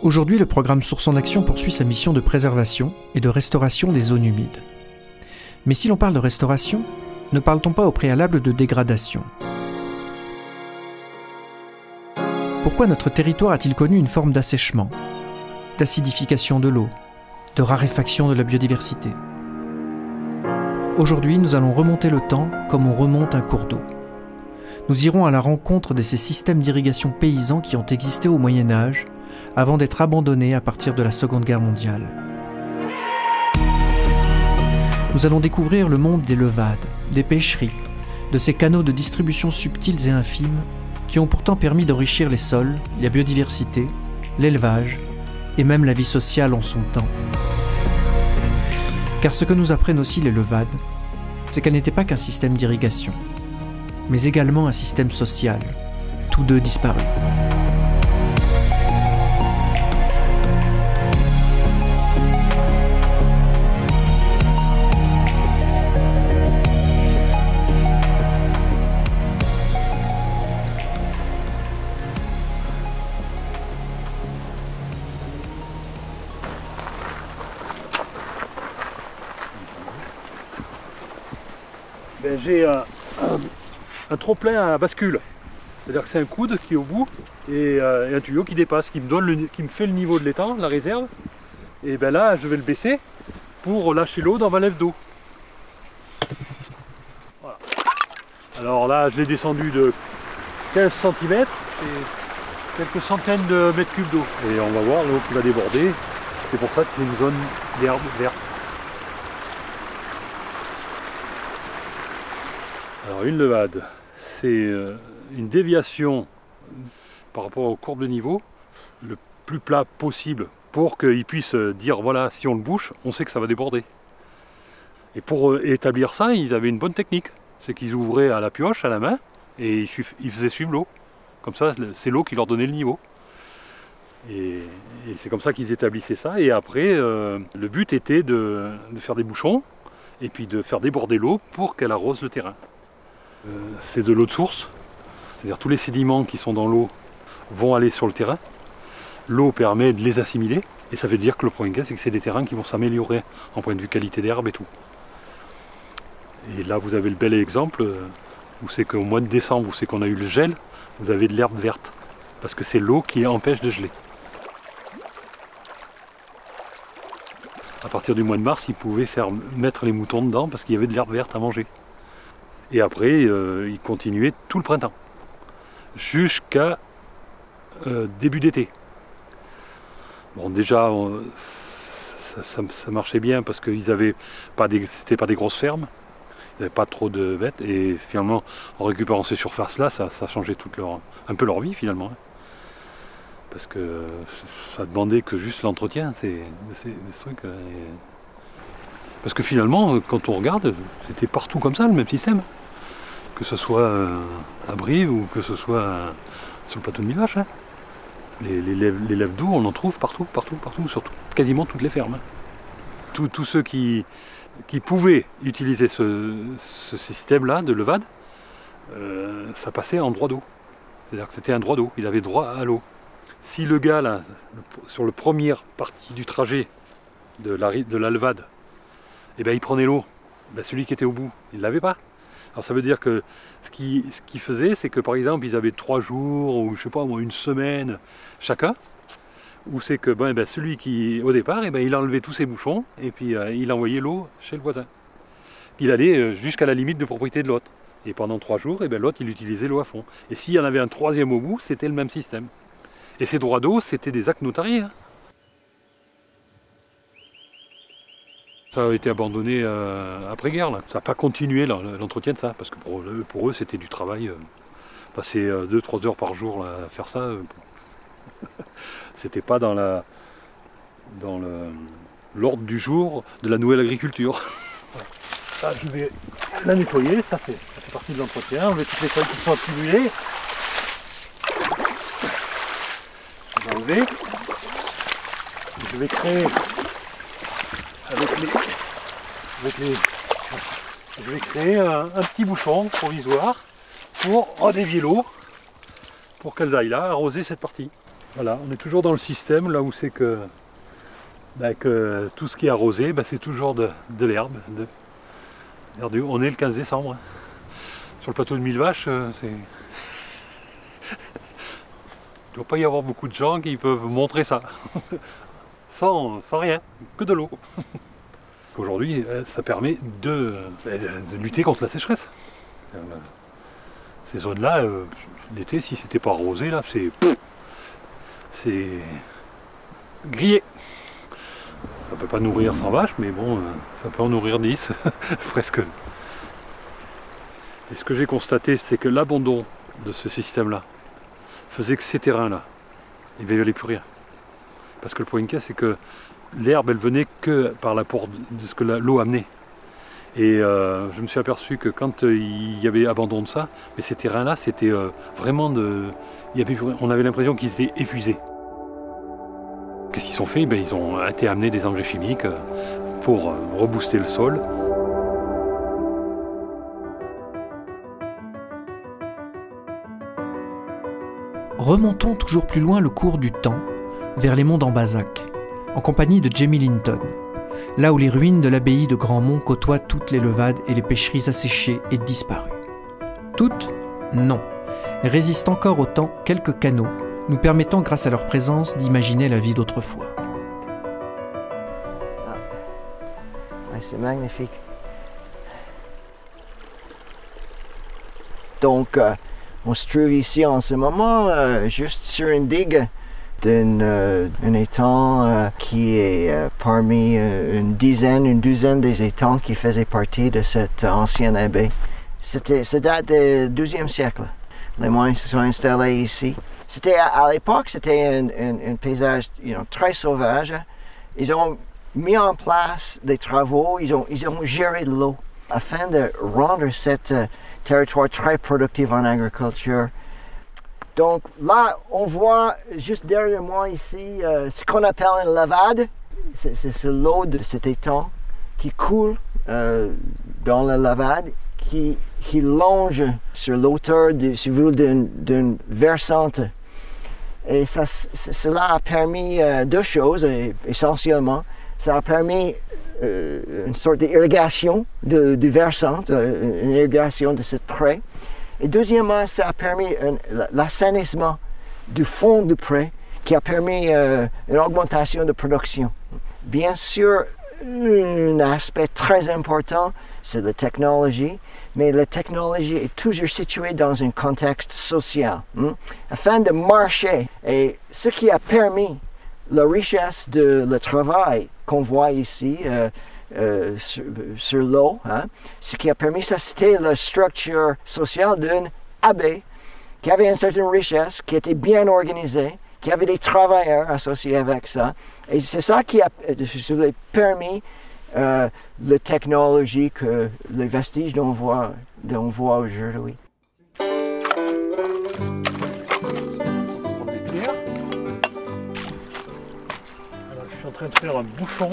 Aujourd'hui, le programme Source en Action poursuit sa mission de préservation et de restauration des zones humides. Mais si l'on parle de restauration, ne parle-t-on pas au préalable de dégradation ? Pourquoi notre territoire a-t-il connu une forme d'assèchement, d'acidification de l'eau, de raréfaction de la biodiversité ? Aujourd'hui, nous allons remonter le temps comme on remonte un cours d'eau. Nous irons à la rencontre de ces systèmes d'irrigation paysans qui ont existé au Moyen-Âge, avant d'être abandonnés à partir de la Seconde Guerre mondiale. Nous allons découvrir le monde des levades, des pêcheries, de ces canaux de distribution subtils et infimes qui ont pourtant permis d'enrichir les sols, la biodiversité, l'élevage et même la vie sociale en son temps. Car ce que nous apprennent aussi les levades, c'est qu'elles n'étaient pas qu'un système d'irrigation, mais également un système social, tous deux disparus. J'ai un trop-plein à bascule, c'est-à-dire que c'est un coude qui est au bout et un tuyau qui dépasse, qui me fait le niveau de l'étang, la réserve, et ben là je vais le baisser pour lâcher l'eau dans ma lève d'eau. Voilà. Alors là je l'ai descendu de 15 cm et quelques centaines de mètres cubes d'eau, et on va voir l'eau qui va déborder. C'est pour ça qu'il y a une zone d'herbe verte. Alors une levade, c'est une déviation par rapport aux courbes de niveau le plus plat possible pour qu'ils puissent dire voilà, si on le bouche, on sait que ça va déborder. Et pour établir ça, ils avaient une bonne technique. C'est qu'ils ouvraient à la pioche, à la main, et ils faisaient suivre l'eau. Comme ça, c'est l'eau qui leur donnait le niveau. Et c'est comme ça qu'ils établissaient ça. Et après, le but était de faire des bouchons et puis de faire déborder l'eau pour qu'elle arrose le terrain. C'est de l'eau de source, c'est-à-dire tous les sédiments qui sont dans l'eau vont aller sur le terrain. L'eau permet de les assimiler, et ça veut dire que le premier cas, c'est que c'est des terrains qui vont s'améliorer en point de vue qualité d'herbe et tout. Et là, vous avez le bel exemple où c'est qu'au mois de décembre, où c'est qu'on a eu le gel, vous avez de l'herbe verte, parce que c'est l'eau qui empêche de geler. À partir du mois de mars, ils pouvaient mettre les moutons dedans parce qu'il y avait de l'herbe verte à manger. Et après, il continuait tout le printemps, jusqu'à début d'été. Bon, déjà, ça marchait bien parce que c'était pas des grosses fermes, ils n'avaient pas trop de bêtes, et finalement, en récupérant ces surfaces-là, ça changeait un peu leur vie finalement. Parce que ça demandait que juste l'entretien, c'est des trucs. Parce que finalement, quand on regarde, c'était partout comme ça, le même système. Que ce soit à Brive ou que ce soit sur le plateau de Millevaches. Hein. Les lèvres d'eau, on en trouve partout, sur quasiment toutes les fermes. Hein. Tous ceux qui pouvaient utiliser ce système-là de levade, ça passait en droit d'eau. C'est-à-dire que c'était un droit d'eau, il avait droit à l'eau. Si le gars, là, sur la première partie du trajet de la levade, eh ben, il prenait l'eau, ben, celui qui était au bout, il ne l'avait pas. Alors ça veut dire que ce qu'ils faisaient, c'est que par exemple, ils avaient 3 jours, ou je sais pas, une semaine chacun, où c'est que celui qui, au départ, eh ben, il enlevait tous ses bouchons, et puis il envoyait l'eau chez le voisin. Il allait jusqu'à la limite de propriété de l'autre. Et pendant 3 jours, eh ben, l'autre, il utilisait l'eau à fond. Et s'il y en avait un troisième au bout, c'était le même système. Et ces droits d'eau, c'était des actes notariés. Hein. Ça a été abandonné après-guerre. Ça n'a pas continué l'entretien de ça, parce que pour eux, c'était du travail. Passer 2-3 heures par jour à faire ça, c'était pas dans l'ordre du jour de la nouvelle agriculture. Ça, je vais la nettoyer, ça fait partie de l'entretien. On met toutes les feuilles qui sont accumulées. Je vais enlever. Je vais créer je vais créer un petit bouchon provisoire pour redévier l'eau, pour qu'elle aille là arroser cette partie. Voilà, on est toujours dans le système, là où c'est que, que tout ce qui est arrosé, c'est toujours de l'herbe, de verdure. On est le 15 décembre. Sur le plateau de 1000 vaches, c'est... Il ne doit pas y avoir beaucoup de gens qui peuvent montrer ça. sans rien, que de l'eau. Aujourd'hui, ça permet de lutter contre la sécheresse. Ces zones-là, l'été, si c'était pas arrosé, là, c'est grillé. Ça peut pas nourrir 100 vaches, mais bon, ça peut en nourrir 10, presque. Et ce que j'ai constaté, c'est que l'abandon de ce système-là faisait que ces terrains-là, il ne valait plus rien. Parce que le point c'est que l'herbe, elle venait que par l'apport de ce que l'eau amenait. Et je me suis aperçu que quand il y avait abandon de ça, mais ces terrains-là, c'était vraiment on avait l'impression qu'ils étaient épuisés. Qu'est-ce qu'ils ont fait? Ils ont été amener des engrais chimiques pour rebooster le sol. Remontons toujours plus loin le cours du temps, vers les monts d'Ambazac, en compagnie de Jamie Linton, là où les ruines de l'abbaye de Grandmont côtoient toutes les levades et les pêcheries asséchées et disparues. Toutes? Non. Résistent encore au temps quelques canaux, nous permettant grâce à leur présence d'imaginer la vie d'autrefois. C'est magnifique. Donc, on se trouve ici en ce moment, juste sur une digue d'un étang qui est parmi une douzaine des étangs qui faisaient partie de cette ancienne abbaye. Ça date du XIIe siècle. Les moines se sont installés ici. C'était à l'époque, c'était un paysage très sauvage. Ils ont mis en place des travaux, ils ont géré de l'eau afin de rendre cet territoire très productif en agriculture. Donc là, on voit juste derrière moi ici ce qu'on appelle une levade. C'est l'eau de cet étang qui coule dans la levade, qui longe sur l'auteur d'une versante. Et cela a permis deux choses, essentiellement. Ça a permis une sorte d'irrigation du versant, une irrigation de ce trait. Et deuxièmement, ça a permis l'assainissement du fond du pré, qui a permis une augmentation de production. Bien sûr, un aspect très important, c'est la technologie, mais la technologie est toujours située dans un contexte social, afin de marcher. Et ce qui a permis la richesse de le travail qu'on voit ici sur l'eau, ce qui a permis ça, c'était la structure sociale d'une abbaye qui avait une certaine richesse, qui était bien organisée, qui avait des travailleurs associés avec ça. Et c'est ça qui a permis la technologie que les vestiges dont on voit aujourd'hui. Je suis en train de faire un bouchon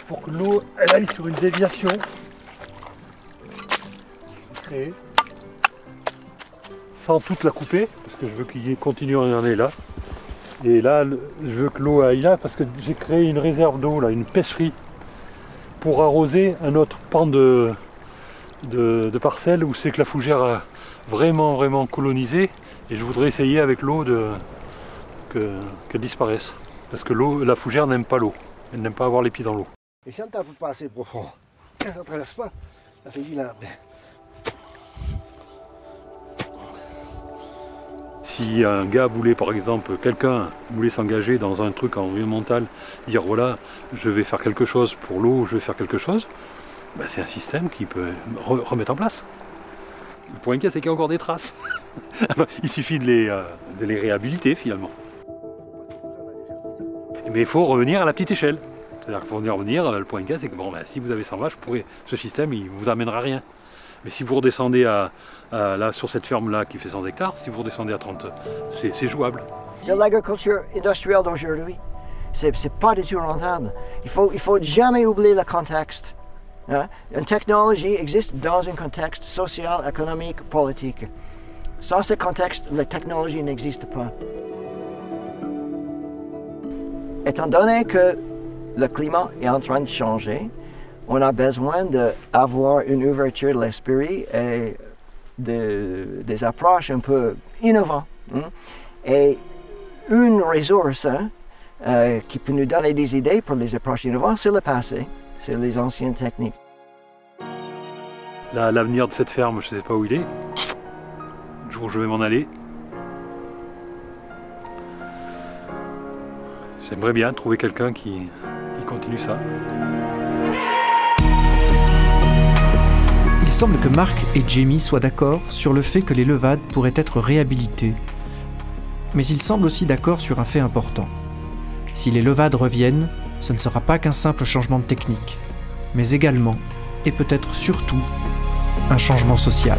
pour que l'eau aille sur une déviation. Et sans toute la couper, parce que je veux qu'il continue à en aller là. Et là, je veux que l'eau aille là, parce que j'ai créé une réserve d'eau, là, une pêcherie, pour arroser un autre pan de parcelles où c'est que la fougère a vraiment colonisé. Et je voudrais essayer avec l'eau qu'elle disparaisse. Parce que la fougère n'aime pas l'eau. Elle n'aime pas avoir les pieds dans l'eau. Et si on tape pas assez profond, quand ça ne traverse pas, ça fait vilain. Si un gars voulait, par exemple, quelqu'un voulait s'engager dans un truc environnemental, dire voilà, je vais faire quelque chose pour l'eau, je vais faire quelque chose, c'est un système qui peut remettre en place. Le point c'est qu'il y a encore des traces. Il suffit de les réhabiliter finalement. Mais il faut revenir à la petite échelle. C'est-à-dire qu'il faut revenir, le point c'est que si vous avez 100 vaches, ce système il ne vous amènera rien. Mais si vous redescendez là, sur cette ferme-là qui fait 100 hectares, si vous redescendez à 30, c'est jouable. L'agriculture industrielle d'aujourd'hui, c'est pas du tout rentable. Il faut jamais oublier le contexte. Une technologie existe dans un contexte social, économique, politique. Sans ce contexte, la technologie n'existe pas. Étant donné que le climat est en train de changer, on a besoin d'avoir une ouverture de l'esprit et des approches un peu innovantes. Et une ressource qui peut nous donner des idées pour les approches innovantes, c'est le passé, c'est les anciennes techniques. L'avenir de cette ferme, je ne sais pas où il est. Le jour où je vais m'en aller. J'aimerais bien trouver quelqu'un qui continue ça. Il semble que Marc et Jamie soient d'accord sur le fait que les levades pourraient être réhabilités. Mais ils semblent aussi d'accord sur un fait important. Si les levades reviennent, ce ne sera pas qu'un simple changement de technique, mais également, et peut-être surtout, un changement social.